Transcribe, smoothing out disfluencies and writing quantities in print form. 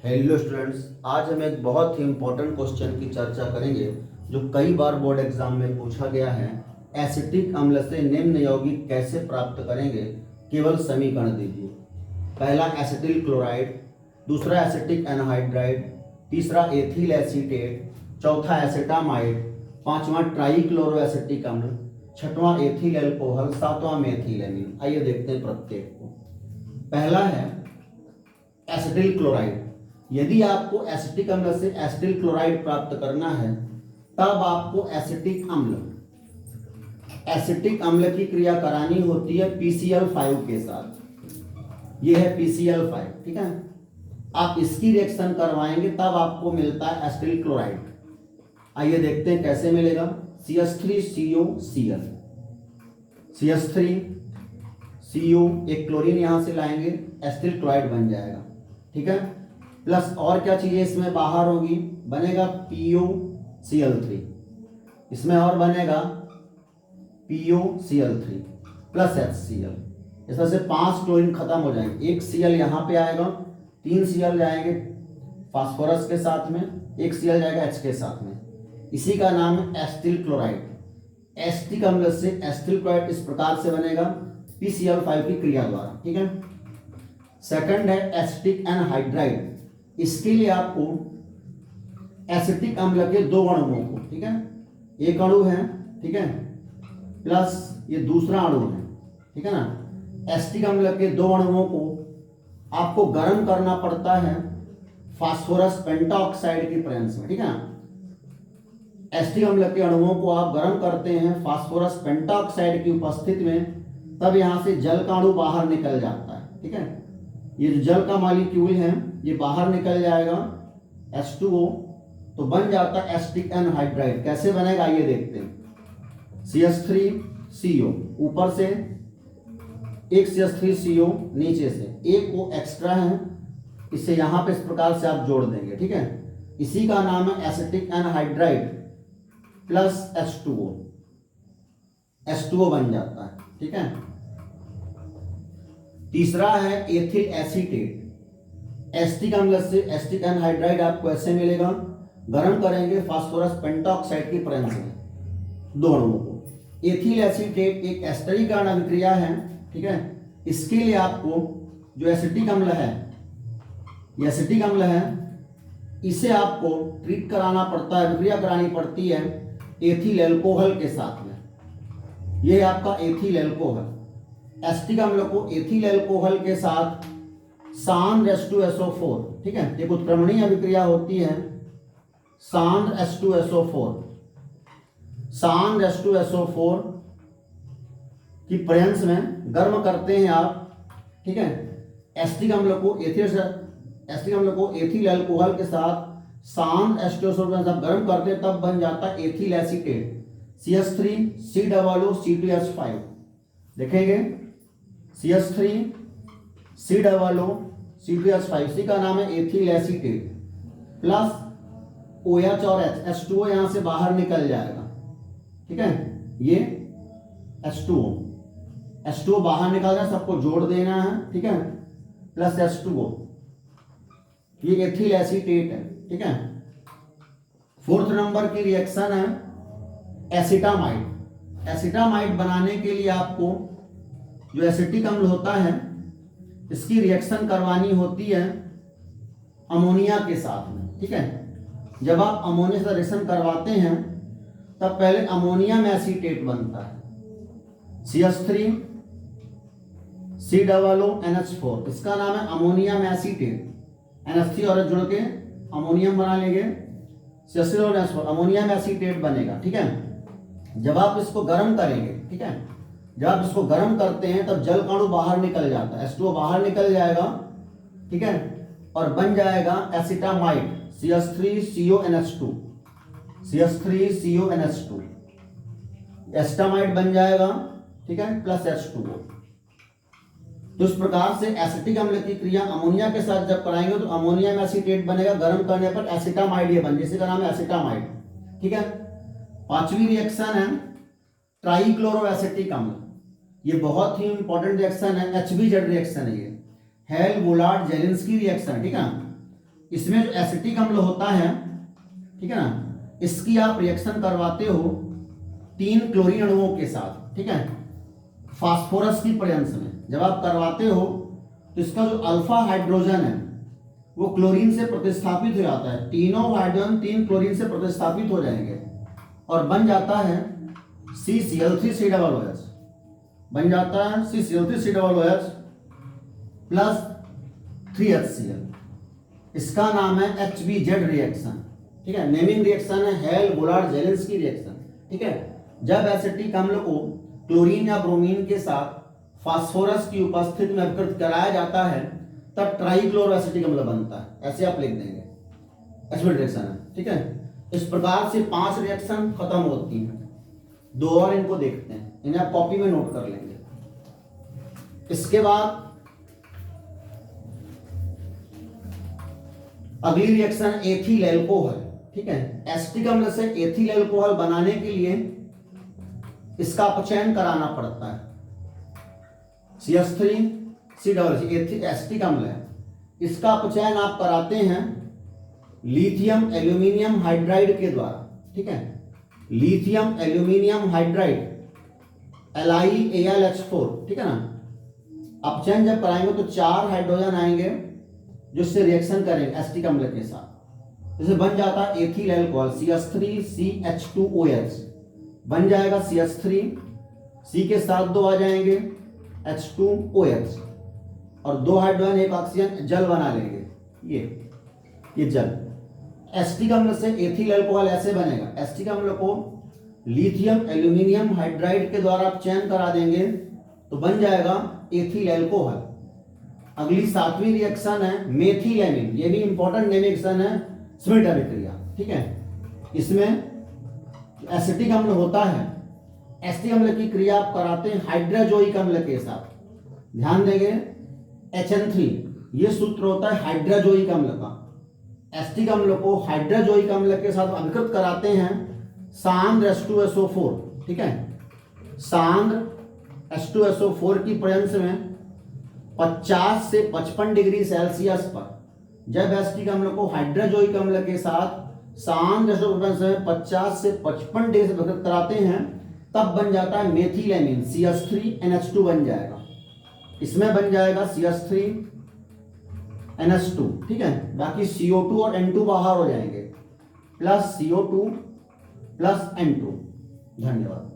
Hello students, आज हम एक बहुत ही इम्पोर्टेंट क्वेश्चन की चर्चा करेंगे जो कई बार बोर्ड एग्जाम में पूछा गया है। एसिटिक अम्ल से निम्न यौगिक कैसे प्राप्त करेंगे, केवल समीकरण दीजिए। पहला एसिटिल क्लोराइड, दूसरा एसिटिक एनहाइड्राइड, तीसरा एथिल एसीटेट, चौथा एसिटामाइड, पांचवा ट्राइक्लोरो एसिटिक अम्ल, छठवां एथिल एल्कोहल, सातवां मेथिल एमीन। आइए देखते हैं प्रत्येक को। पहला है एसिटिल क्लोराइड। यदि आपको एसिटिक अम्ल से एसिटिल क्लोराइड प्राप्त करना है तब आपको एसिटिक अम्ल की क्रिया करानी होती है PCl5 के साथ। यह है PCl5, ठीक है। आप इसकी रिएक्शन करवाएंगे तब आपको मिलता है एसिटिल क्लोराइड। आइए देखते हैं कैसे मिलेगा। CH3COCl, CH3CO, एक क्लोरीन यहां से लाएंगे, एसिटिल क्लोराइड बन जाएगा, ठीक है। प्लस और क्या चीजें इसमें बाहर होगी, बनेगा POCl3, इसमें और बनेगा POCl3 प्लस HCl। इसमें से 5 क्लोरीन खत्म हो जाएंगे, एक Cl यहाँ पे आएगा, 3 Cl जाएंगे फास्फोरस के साथ में, एक Cl जाएगा H के साथ में। इसी का नाम है एसिटिल क्लोराइड। एसिटिक अम्ल से एसिटिल क्लोराइड इस प्रकार से बनेगा PCl5 की क्रिया द्वारा, ठीक है। सेकंड है एसिटिक एनहाइड्राइड। इसके लिए आपको एसिटिक अम्ल के 2 अणुओं को, ठीक है, एक अणु है, ठीक है, प्लस ये दूसरा अणु है, ठीक है ना। एसिटिक अम्ल के 2 अणुओं को आपको गर्म करना पड़ता है फास्फोरस पेंटाऑक्साइड की प्रेजेंस में, ठीक है ना। एसिटिक अम्ल के अणुओं को आप गर्म करते हैं फास्फोरस पेंटाऑक्साइड की उपस्थिति में, तब यहां से जल का अणु बाहर निकल जाता है, ठीक है। ये जो जल का मॉलिक्यूल है ये बाहर निकल जाएगा H2O, तो बन जाता है एसिटिक एनहाइड्राइड। कैसे बनेगा आइए देखते हैं। CH3CO, ऊपर से एक CH3CO, नीचे से एक वो एक्स्ट्रा है, इसे यहां पे इस प्रकार से आप जोड़ देंगे, ठीक है। इसी का नाम है acetic anhydride plus H2O, H2O बन जाता है, ठीक है। तीसरा है एथिल एसीटेट। एसिटिक अम्ल से एसिटिक एनहाइड्राइड आपको ऐसे मिलेगा, गर्म करेंगे फास्फोरस पेंटाऑक्साइड की प्रेजेंस में 2 अणुओं को। एथिल एसीटेट एक एस्टरीकरण अभिक्रिया है, ठीक है। इसके लिए आपको जो एसिटिक अम्ल है, ये एसिटिक अम्ल है, इसे आपको ट्रीट कराना पड़ता है, अभिक्रिया करानी पड़ती है एथिल एल्कोहल के साथ में। यह आपका एथिल एल्कोहल। एसिटिक अम्ल को एथिल एल्कोहल के साथ सांद्र H2SO4, ठीक है, एक उत्क्रमणीय अभिक्रिया होती है सांद्र H2SO4। सांद्र H2SO4 की प्रेजेंस में गर्म करते हैं आप, ठीक है। एसिटिक अम्ल को एथिल एल्कोहल के साथ सांद्र H2SO4 जब गर्म करते हैं तब बन जाता है एथिल एसीटेट, CH3COO2H5। देखेंगे CH3COO2H5, इसी का नाम है एथिल एसीटेट प्लस OH और H, H2O यहां से बाहर निकल जाएगा, ठीक है। ये H2O बाहर निकल जाए, सबको जोड़ देना है, ठीक है, प्लस H2O, ये एथिल एसीटेट है, ठीक है। 4th नंबर की रिएक्शन है एसिटामाइड। एसिटामाइड बनाने के लिए आपको जो एसिटिक अम्ल होता है इसकी रिएक्शन करवानी होती है अमोनिया के साथ में, ठीक है। जब आप अमोनिया से रिएक्शन करवाते हैं तब पहले अमोनियम एसीटेट बनता है CH3COONH4, इसका नाम है अमोनियम एसीटेट। NH3 और जुड़ के अमोनियम बना लेंगे, CH3ONH4 अमोनियम एसीटेट बनेगा, ठीक है। जब आप इसको गर्म करेंगे, ठीक है, जब आप इसको गर्म करते हैं तब जल का अणु बाहर निकल जाता है, H2O बाहर निकल जाएगा, ठीक है, और बन जाएगा एसिटामाइड CH3CONH2, एसिटामाइड बन जाएगा, ठीक है, प्लस H2O। तो इस प्रकार से एसिटिक अम्ल की क्रिया अमोनिया के साथ जब कराएंगे तो अमोनियम एसीटेट बनेगा, गर्म करने पर एसिटामाइड ये बन, जिसका नाम है एसिटामाइड, ठीक है। 5वीं रिएक्शन है ट्राइक्लोरो एसिटिक अम्ल। ये बहुत ही इंपॉर्टेंट रिएक्शन है, HBZ रिएक्शन है, ये हेल बुलार्ड जेलिंस्की रिएक्शन, ठीक है। इसमें जो एसिटिक अम्ल होता है, ठीक है ना, इसकी आप रिएक्शन करवाते हो 3 क्लोरीन अणुओं के साथ, ठीक है, फास्फोरस की प्रेजेंस में। जब आप करवाते हो तो इसका जो अल्फा हाइड्रोजन है वो क्लोरीन से प्रतिस्थापित हो जाता है, तीनों हाइड्रोजन 3 क्लोरीन से प्रतिस्थापित हो जाएंगे और बन जाता है CCl3COOH, बन जाता है CCl3COOH प्लस 3HCl। इसका नाम है HBZ रिएक्शन, ठीक है, नेमिंग रिएक्शन है हेल गोलार्ड जेलेंस्की रिएक्शन, ठीक है। जब एसिटिक अम्ल को क्लोरीन या ब्रोमीन के साथ फास्फोरस की उपस्थिति में अपकृत कराया जाता है तब ट्राइक्लोरोएसिटिक अम्ल बनता है, ऐसे आप लिख देंगे, HBZ रिएक्शन है, ठीक है। इस प्रकार से 5 रिएक्शन खत्म होती हैं। 2 और इनको देखते हैं, इन्हें आप कॉपी में नोट कर लेंगे। इसके बाद अगली रिएक्शन एथिल एल्कोहल, ठीक है। एसिटिक अम्ल से एथिल एल्कोहल बनाने के लिए इसका अपचयन कराना पड़ता है। CH3COOH एसिटिक अम्ल है, इसका अपचयन आप कराते हैं लिथियम एल्यूमिनियम हाइड्राइड के द्वारा, ठीक है, लिथियम एल्यूमिनियम हाइड्राइड LiAlH4, ठीक है ना। अपचयन जब कराएंगे तो 4 हाइड्रोजन आएंगे जिससे रिएक्शन करेंगे एसिटिक अम्ल के साथ, जैसे बन जाता है एथिल एल्कोहल CH3CH2OH, बन जाएगा CH3, C के साथ 2 आ जाएंगे H2OH और 2 हाइड्रोजन 1 ऑक्सीजन, जल बना लेंगे, ये जल। एसिटिक अम्ल से एथिल एल्कोहल ऐसे बनेगा, एसिटिक अम्ल को लिथियम एल्यूमिनियम हाइड्राइड के द्वारा अपचयन करा देंगे तो बन जाएगा एथिल एल्कोहल। अगली 7वीं रिएक्शन है मेथिलेमिन, ये भी इंपॉर्टेंट रिएक्शन है, स्मिट अभिक्रिया, ठीक है। इसमें एसिटिक अम्ल होता है, एसिटिक अम्ल की क्रिया आप कराते हैं हाइड्रोजोइक अम्ल के साथ, ध्यान देंगे HN3, ये सूत्र होता है हाइड्रोजोइक अम्ल का। एसिटिक अम्ल को हाइड्रोजोइक अम्ल के साथ अभिकृत कराते हैं सांद्र H2SO4, ठीक है, सांद्र H2SO4 की प्रेजेंस में 50 से 55 डिग्री सेल्सियस पर जब एसिटिक अम्ल को हाइड्रोजोइक अम्ल के साथ सांद्र H2SO4 में 50 से 55 डिग्री से अभिकृत कराते हैं तब बन जाता है मेथिलेमिन, CH3NH2 बन जाएगा, इसमें बन जाएगा CH3NH2, ठीक है। बाकी CO2 और N2 बाहर हो जाएंगे, प्लस CO2 प्लस N2। धन्यवाद।